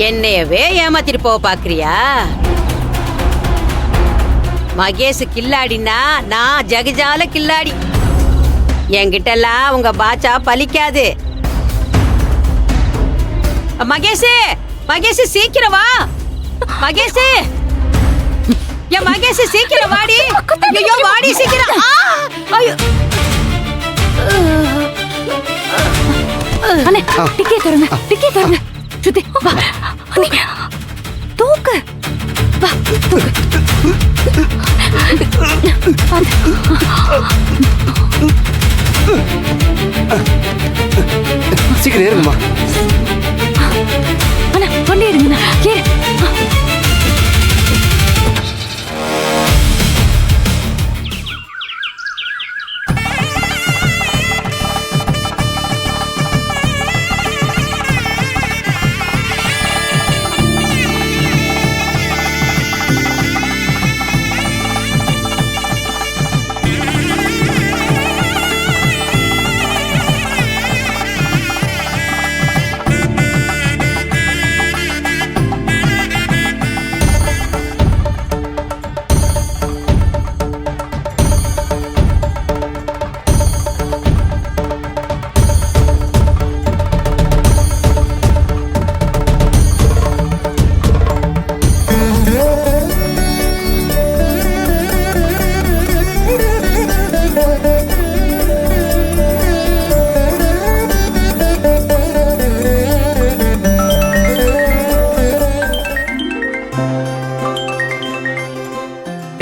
என்னையவே ஏமாத்திட்டு போக பாக்குறியா? மகேஷ் கில்லாடினா நான் ஜகஜால கில்லாடி. என்கிட்ட எல்லாம் உங்க பாச்சா பலிக்காது. மகேஷ், மகேஷ் சீக்கிரம் வா. மகேஷ், என் மகேஷ் சீக்கிரம் வாடி. ஐயோ வாடி சீக்கிரம். ஐயோ அண்ணே, டிக்கெட் தருங்க, டிக்கெட் தருங்க. சுத்தி வா அண்ணே, தூக்கு வா, தூக்கு. சீக்கிரம் ஏறுங்கம்மா. அண்ணா வண்டி எடுங்கண்ணா, ஏறு.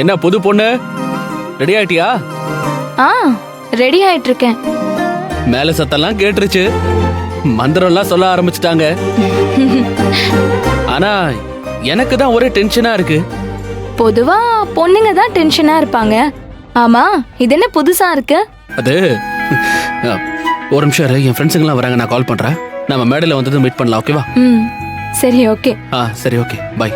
என்ன புது பொண்ணு, ரெடி ஆயிட்டியா? ரெடி ஆயிட்டு இருக்கேன். மேல சத்தம்லாம் கேட்டுருச்சு, மந்திரம்லாம் சொல்ல ஆரம்பிச்சுட்டாங்க. ஆனா எனக்கு தான் ஒரே டென்ஷனா இருக்கு. பொதுவா பொண்ணுங்க தான் டென்ஷனா இருப்பாங்க. ஆமா, இது என்ன புதுசா இருக்கு? அது ஒரு நிமிஷம் இரு, என் ஃப்ரெண்ட்ஸுங்கெல்லாம் வராங்க, நான் கால் பண்றேன். நம்ம மேடையில் வந்தது மீட் பண்ணலாம், ஓகேவா? சரி, ஓகே. சரி, ஓகே, பை.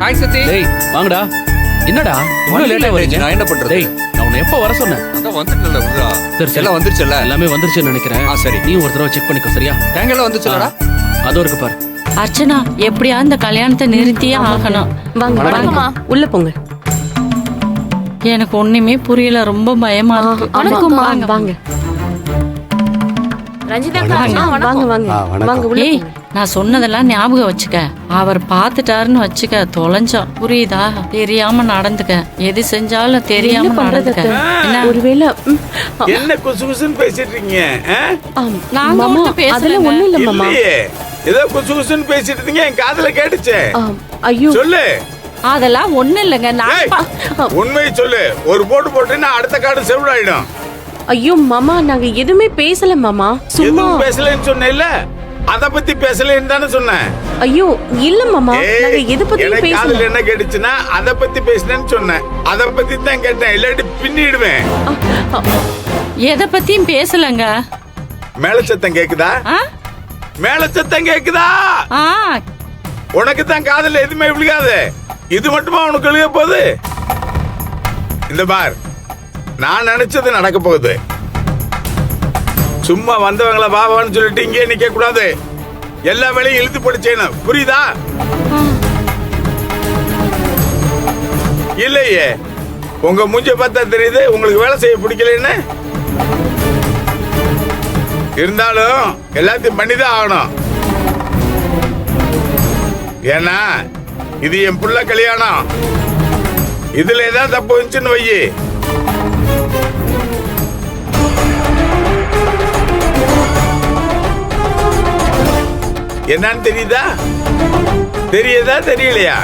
ஹாய் சத்தி. டேய் வாங்கடா. என்னடா இவ்வளவு லேட்டா வரீங்க? நான் என்ன பண்றது? டேய் நான் உன்னை எப்போ வர சொன்னேன்? அதான் வந்துட்டல விடுடா. சரி எல்லாம் வந்துருச்சுல? எல்லாமே வந்துருச்சுன்னு நினைக்கிறேன். சரி, நீ ஒரு தடவை செக் பண்ணிக்கோ, சரியா? டேங்க் எல்லாம் வந்துச்சுலடா? அதோ இருக்கு பாரு. அர்ச்சனா, எப்படியா இந்த கல்யாணத்தை நிறுத்தியே ஆகணும். வாங்கம்மா, உள்ள போங்க. எனக்கு ஒண்ணுமே புரியல, ரொம்ப பயமா இருக்கு. வாங்க வாங்க. ரஞ்சிதா வாங்க வாங்க வாங்க உள்ள. ஏய், நான் சொன்னதெல்லாம் ஞாபகம் வச்சுக்க. அவர் பாத்துட்டாருன்னு வச்சுக்க, தொலைஞ்சோம். புரியுதா? தெரியாம நடந்துக்க, எது செஞ்சாலும் தெரியாம நடந்துக்க. என்ன ஒருவேளை என்ன குசு குசுன்னு பேசிட்டு இருக்கீங்க? நாங்க ஒண்ணும் பேசல. ஒண்ணும் இல்ல மாமா. ஏதோ குசு குசுன்னு பேசிட்டு இருந்தீங்க, என் காதுல கேட்டுச்சே. ஐயோ சொல்லு. அதெல்லாம் ஒண்ணும் இல்லைங்க. உண்மையை சொல்லு. ஒரு போட்டு போட்டுன்னா அடுத்த காடு செவிடாயிடும். ஐயோ மாமா, நாங்க எதுவுமே பேசல மாமா. சும்மா எதுவும் பேசலன்னு சொன்னேன்ல, அத பத்தி பேசலன்னு தானே சொன்னேன். ஐயோ இல்ல மாமா, நாங்க எது பத்தி எனக்கு பேசல. காதுல என்ன கேட்டுச்சுன்னா அத பத்தி பேசினேன்னு சொன்னேன். அத பத்தி தான் கேட்டேன், இல்லாட்டி பின்னிடுவேன். எதை பத்தியும் பேசலங்க. மேல சத்தம் கேக்குதா? மேல சத்தம் கேக்குதா? உனக்கு தான் காதுல எதுவுமே விழுகாது. இது மட்டுமா உனக்கு விழுக போகுது? இந்த பார், நான் நினைச்சது நடக்க போகுது. சும்மா வந்தவங்கள பாபான்னு சொல்லிட்டு இங்கே நிக்க கூடாது. எல்லா வேலையும் இழுத்து போட்டு செய்யணும், புரியுதா? இல்லையே, உங்க மூஞ்ச பார்த்தா தெரியுது உங்களுக்கு வேலை செய்ய பிடிக்கலன்னு. இருந்தாலும் எல்லாத்தையும் பண்ணிதான் ஆகணும். ஏன்னா இது என் புள்ள கல்யாணம். இதுல ஏதாவது தப்பு வந்துச்சுன்னு வையி, என்னன்னு தெரியுதா? தெரியுதா தெரியலையா?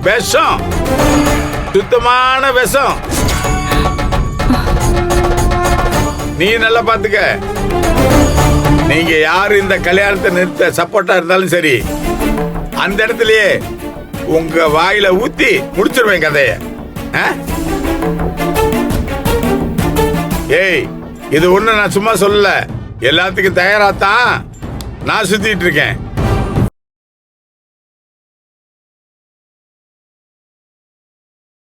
விஷம், சுத்தமான விஷம். நீ நல்லா பாத்துக்க. நீங்க யாரு இந்த கல்யாணத்தை நிறுத்த சப்போர்ட்டா இருந்தாலும் சரி, அந்த இடத்துலயே உங்க வாயில ஊத்தி முடிச்சிருவேன் கதைய. ஏய், இது ஒண்ணு நான் சும்மா சொல்லல, எல்லாத்துக்கும் தயாராத்தான் நான் சுத்திட்டு இருக்கேன்.